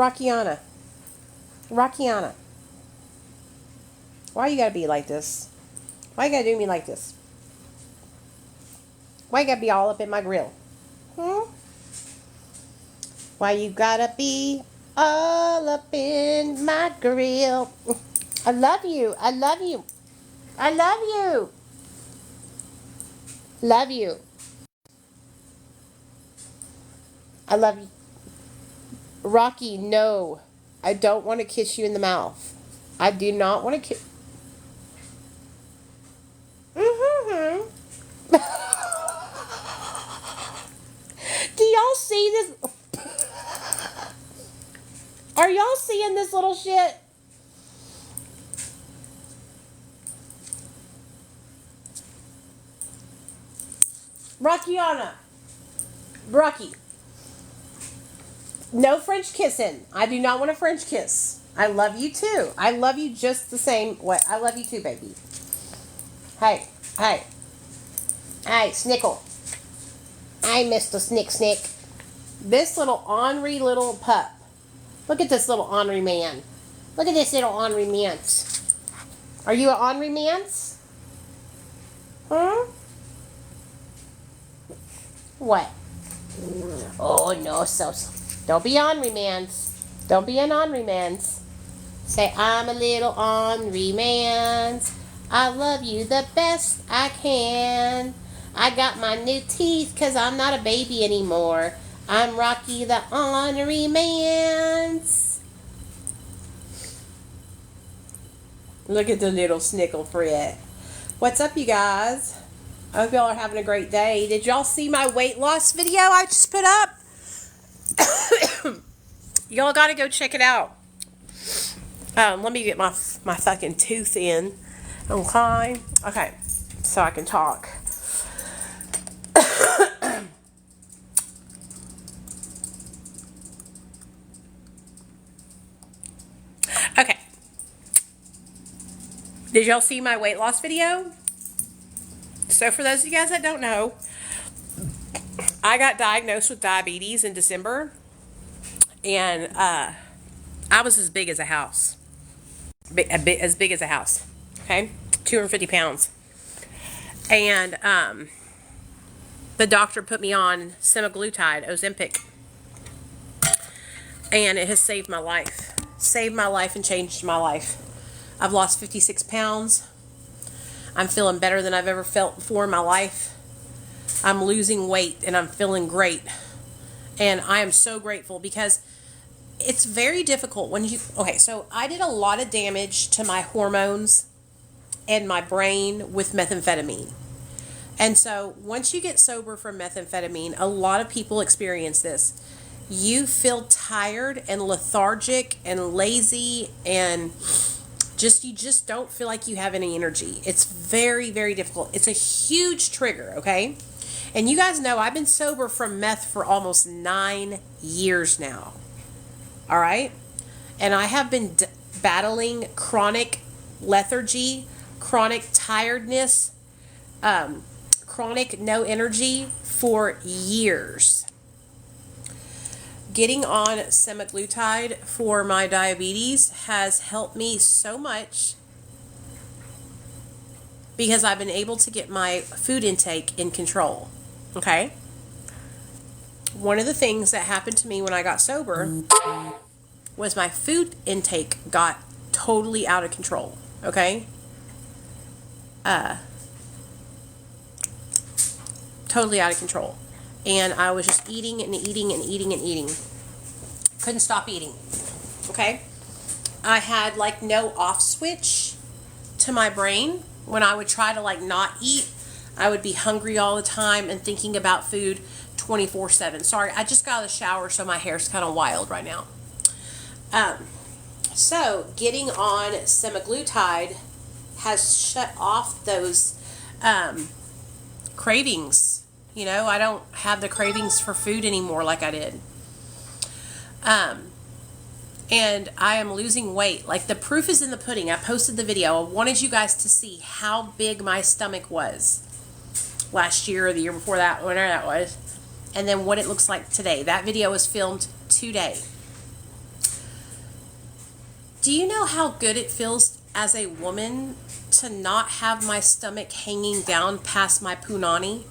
Rockiana. Rockiana. Why you gotta be like this? Why you gotta do me like this? Why you gotta be all up in my grill? Why you gotta be all up in my grill? I love you. I love you. I love you. Love you. I love you. Rocky, no. I don't want to kiss you in the mouth. I do not want to kiss. Mm-hmm. Do y'all see this? Are y'all seeing this little shit? Rockiana. Rocky. No French kissing. I do not want a French kiss. I love you too. I love you just the same way. I love you too, baby. Hey, hey. Hey, Snickle. Hey, Mr. Snick. This little ornery little pup. Look at this little ornery man. Look at this little ornery man's. Are you an ornery man's? Huh? What? Oh, no, so. Don't be ornery man's. Don't be an ornery man's. Say, I'm a little ornery man's. I love you the best I can. I got my new teeth because I'm not a baby anymore. I'm Rocky the ornery man's. Look at the little snickle Fred. What's up, you guys? I hope y'all are having a great day. Did y'all see my weight loss video I just put up? Y'all gotta go check it out. Let me get my fucking tooth in. Okay, so I can talk. Okay. Did y'all see my weight loss video? So for those of you guys that don't know, I got diagnosed with diabetes in December, and I was as big as a house. As big as a house. Okay? 250 pounds. And the doctor put me on semaglutide, Ozempic. And it has saved my life. Saved my life and changed my life. I've lost 56 pounds. I'm feeling better than I've ever felt before in my life. I'm losing weight and I'm feeling great. And I am so grateful because it's very difficult when you... Okay, so I did a lot of damage to my hormones and my brain with methamphetamine. And so once you get sober from methamphetamine, a lot of people experience this. You feel tired and lethargic and lazy and you just don't feel like you have any energy. It's very, very difficult. It's a huge trigger, okay? And you guys know I've been sober from meth for almost 9 years now. All right? And I have been battling chronic lethargy, chronic tiredness, chronic no energy for years. Getting on semaglutide for my diabetes has helped me so much because I've been able to get my food intake in control. Okay? One of the things that happened to me when I got sober was my food intake got totally out of control. Okay? Totally out of control. And I was just eating and eating and eating and eating. Couldn't stop eating. Okay? I had like no off switch to my brain. When I would try to like not eat, I would be hungry all the time and thinking about food 24/7. Sorry, I just got out of the shower, so my hair's kind of wild right now. So getting on semaglutide has shut off those cravings. You know, I don't have the cravings for food anymore like I did. And I am losing weight. Like, the proof is in the pudding. I posted the video. I wanted you guys to see how big my stomach was last year or the year before that, whatever that was. And then what it looks like today. That video was filmed today. Do you know how good it feels as a woman to not have my stomach hanging down past my punani?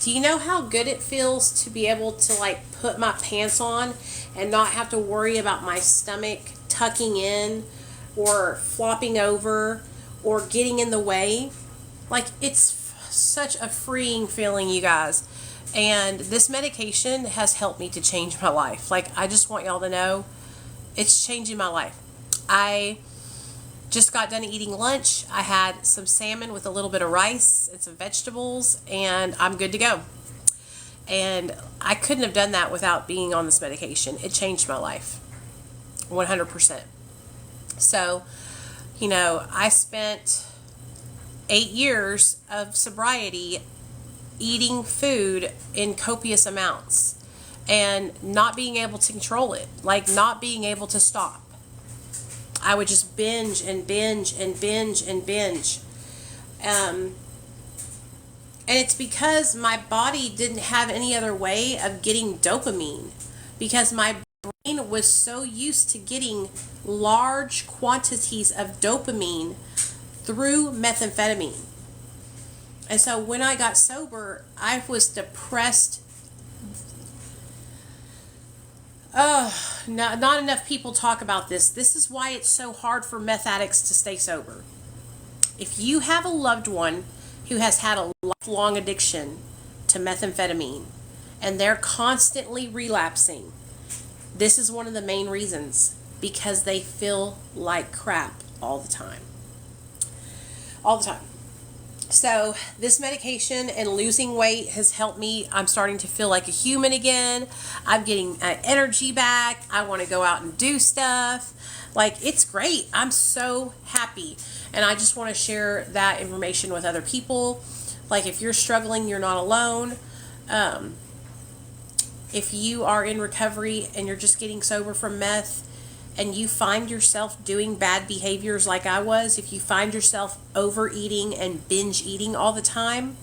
Do you know how good it feels to be able to like put my pants on and not have to worry about my stomach tucking in or flopping over or getting in the way? Like, it's such a freeing feeling, you guys. And this medication has helped me to change my life. Like, I just want y'all to know it's changing my life. I just got done eating lunch. I had some salmon with a little bit of rice and some vegetables, and I'm good to go. And I couldn't have done that without being on this medication. It changed my life 100%. So, you know, I spent 8 years of sobriety eating food in copious amounts and not being able to control it, like not being able to stop. I would just binge and binge and binge and binge. And it's because my body didn't have any other way of getting dopamine, because my brain was so used to getting large quantities of dopamine through methamphetamine. And so when I got sober, I was depressed. Not enough people talk about this. This is why it's so hard for meth addicts to stay sober. If you have a loved one who has had a lifelong addiction to methamphetamine and they're constantly relapsing, this is one of the main reasons, because they feel like crap all the time. All the time. So this medication and losing weight has helped me. I'm starting to feel like a human again. I'm getting energy back. I want to go out and do stuff. Like, it's great. I'm so happy. And I just want to share that information with other people. Like, if you're struggling, you're not alone. If you are in recovery and you're just getting sober from meth, and you find yourself doing bad behaviors like I was, if you find yourself overeating and binge eating all the time,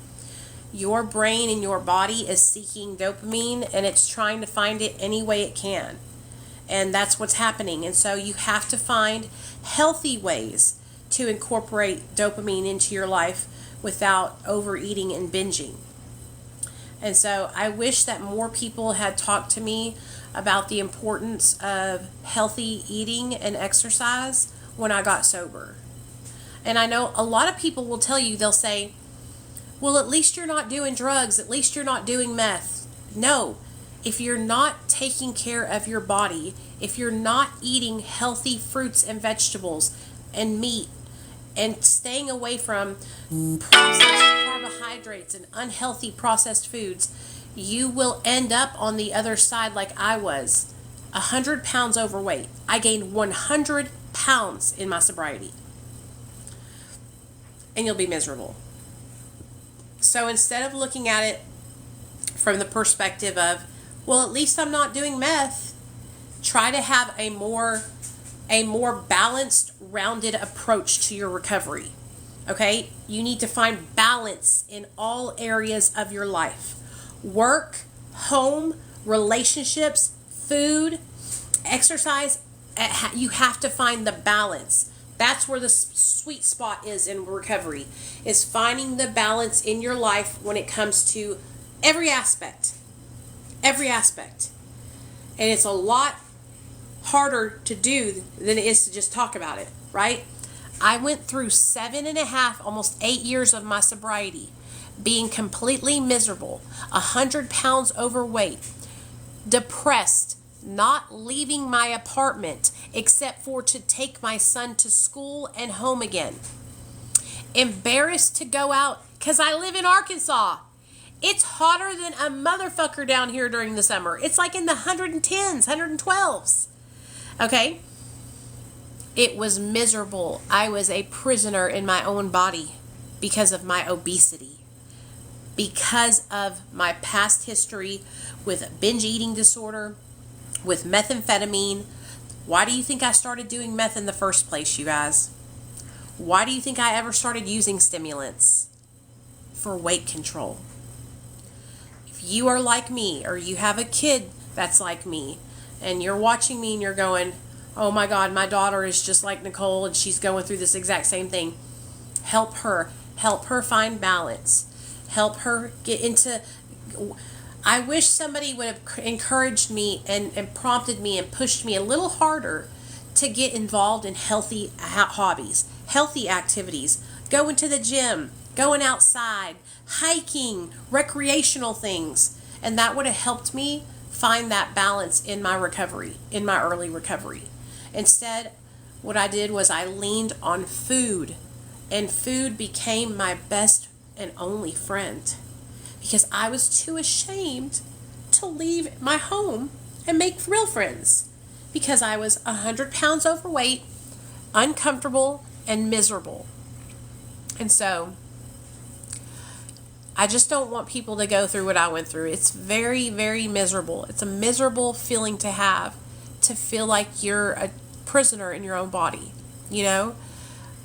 your brain and your body is seeking dopamine, and it's trying to find it any way it can. And that's what's happening. And so you have to find healthy ways to incorporate dopamine into your life without overeating and binging. And so I wish that more people had talked to me about the importance of healthy eating and exercise when I got sober. And I know a lot of people will tell you, they'll say, well, at least you're not doing drugs, at least you're not doing meth. No, if you're not taking care of your body, if you're not eating healthy fruits and vegetables and meat, and staying away from processed carbohydrates and unhealthy processed foods, you will end up on the other side like I was, 100 pounds overweight. I gained 100 pounds in my sobriety. And you'll be miserable. So instead of looking at it from the perspective of, well, at least I'm not doing meth, try to have a more balanced, rounded approach to your recovery. Okay? You need to find balance in all areas of your life. Work, home, relationships, food, exercise. You have to find the balance. That's where the sweet spot is in recovery, is finding the balance in your life when it comes to every aspect. Every aspect. And it's a lot harder to do than it is to just talk about it, right? I went through 7.5, almost 8 years of my sobriety being completely miserable, 100 pounds overweight, depressed, not leaving my apartment except for to take my son to school and home again. Embarrassed to go out because I live in Arkansas. It's hotter than a motherfucker down here during the summer. It's like in the 110s, 112s. Okay? It was miserable. I was a prisoner in my own body because of my obesity. Because of my past history with binge eating disorder, with methamphetamine. Why do you think I started doing meth in the first place, you guys? Why do you think I ever started using stimulants? For weight control. If you are like me, or you have a kid that's like me, and you're watching me and you're going, Oh my God, my daughter is just like Nicole and she's going through this exact same thing. Help her. Help her find balance. Help her get into... I wish somebody would have encouraged me and prompted me and pushed me a little harder to get involved in healthy hobbies, healthy activities, going to the gym, going outside, hiking, recreational things. And that would have helped me find that balance in my recovery, in my early recovery. Instead, what I did was I leaned on food, and food became my best and only friend because I was too ashamed to leave my home and make real friends because I was 100 pounds overweight, uncomfortable, and miserable. And so I just don't want people to go through what I went through. It's very, very miserable. It's a miserable feeling to have, to feel like you're a prisoner in your own body, you know?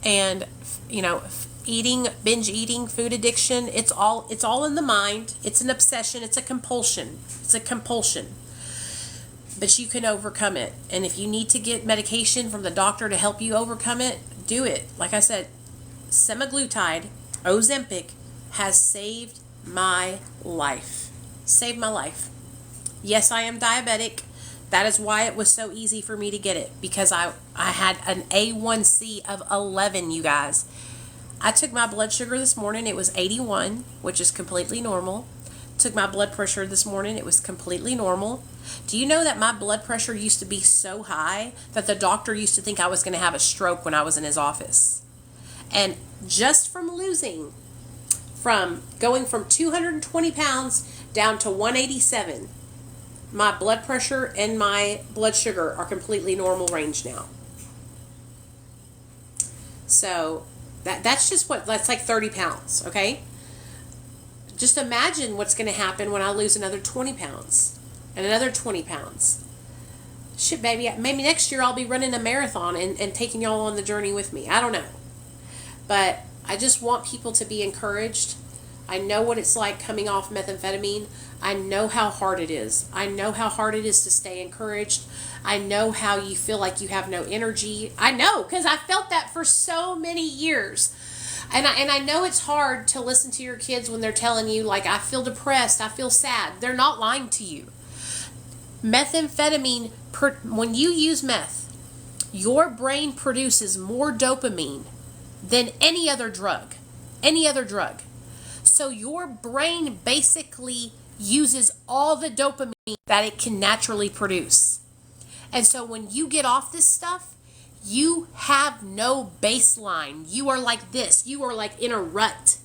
And, you know, binge eating, food addiction, it's all in the mind. It's an obsession. It's a compulsion. But you can overcome it. And if you need to get medication from the doctor to help you overcome it, do it. Like I said, semaglutide, Ozempic, has saved my life. Saved my life. Yes, I am diabetic. That is why it was so easy for me to get it, because I had an A1C of 11, you guys. I took my blood sugar this morning. It was 81, which is completely normal. Took my blood pressure this morning. It was completely normal. Do you know that my blood pressure used to be so high that the doctor used to think I was going to have a stroke when I was in his office? And just from going from 220 pounds down to 187, my blood pressure and my blood sugar are completely normal range now. So that's like 30 pounds, okay? Just imagine what's going to happen when I lose another 20 pounds and another 20 pounds. Shit, baby, maybe next year I'll be running a marathon and taking y'all on the journey with me. I don't know. But I just want people to be encouraged. I know what it's like coming off methamphetamine. I know how hard it is. I know how hard it is to stay encouraged. I know how you feel like you have no energy. I know, because I felt that for so many years. And I know it's hard to listen to your kids when they're telling you, like, I feel depressed, I feel sad. They're not lying to you. Methamphetamine, when you use meth, your brain produces more dopamine than any other drug. Any other drug. So your brain basically uses all the dopamine that it can naturally produce. And so when you get off this stuff, you have no baseline. You are like this. You are like in a rut.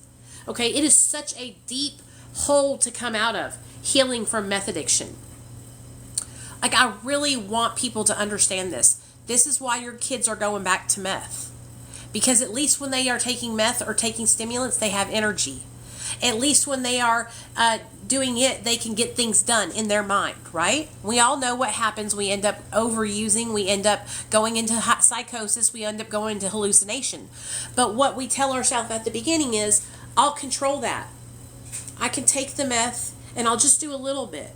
Okay? It is such a deep hole to come out of, healing from meth addiction. Like, I really want people to understand this. This is why your kids are going back to meth. Because at least when they are taking meth or taking stimulants, they have energy. At least when they are doing it, they can get things done in their mind, right? We all know what happens. We end up overusing. We end up going into psychosis. We end up going into hallucination. But what we tell ourselves at the beginning is, I'll control that. I can take the meth and I'll just do a little bit.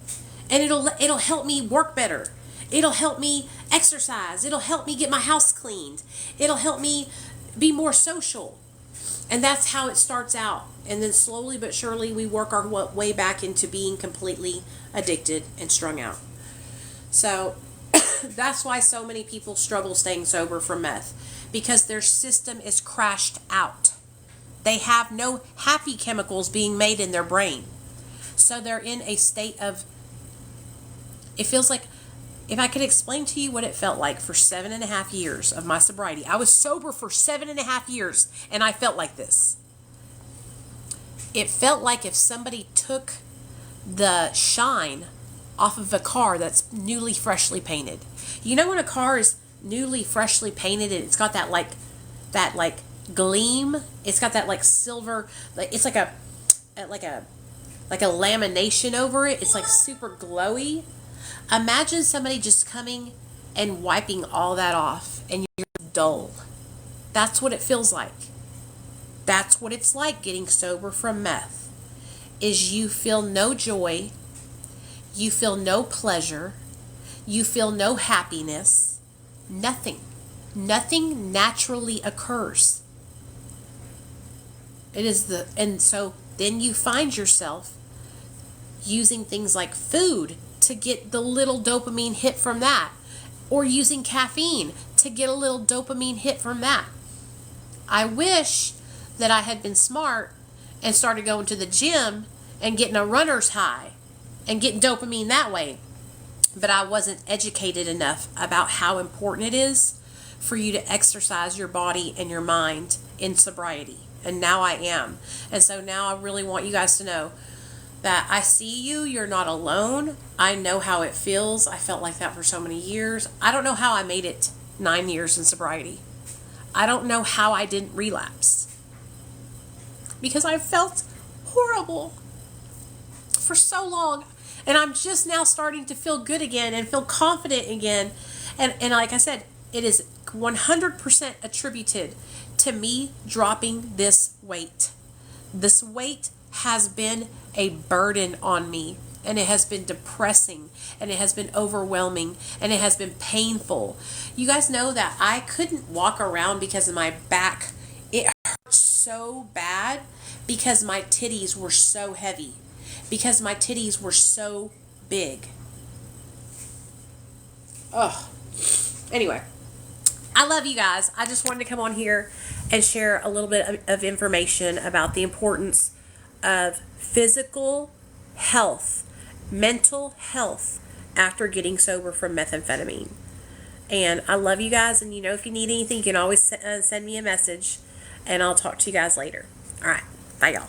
And it'll help me work better. It'll help me exercise. It'll help me get my house cleaned. It'll help me be more social. And that's how it starts out. And then slowly but surely we work our way back into being completely addicted and strung out. So that's why so many people struggle staying sober from meth. Because their system is crashed out. They have no happy chemicals being made in their brain. So they're in a state of, it feels like, if I could explain to you what it felt like for 7.5 years of my sobriety. I was sober for 7.5 years, and I felt like this. It felt like if somebody took the shine off of a car that's newly, freshly painted. You know when a car is newly, freshly painted, and it's got that gleam? It's got that silver, it's like a lamination over it. It's like super glowy. Imagine somebody just coming and wiping all that off and you're dull. That's what it feels like. That's what it's like getting sober from meth. Is you feel no joy, you feel no pleasure, you feel no happiness, Nothing. Nothing naturally occurs. And so then you find yourself using things like food to get the little dopamine hit from that, or using caffeine to get a little dopamine hit from that. I wish that I had been smart and started going to the gym and getting a runner's high and getting dopamine that way. But I wasn't educated enough about how important it is for you to exercise your body and your mind in sobriety. And now I am. And so now I really want you guys to know that I see you. You're not alone. I know how it feels. I felt like that for so many years. I don't know how I made it 9 years in sobriety. I don't know how I didn't relapse. Because I felt horrible for so long. And I'm just now starting to feel good again and feel confident again. And like I said, it is 100% attributed to me dropping this weight. This weight has been a burden on me, and it has been depressing, and it has been overwhelming, and it has been painful. You guys know that I couldn't walk around because of my back. It hurt so bad because my titties were so heavy, because my titties were so big. Ugh. Anyway, I love you guys. I just wanted to come on here and share a little bit of information about the importance of physical health, mental health after getting sober from methamphetamine. And I love you guys. And if you need anything, you can always send me a message, and I'll talk to you guys later. All right. Bye, y'all.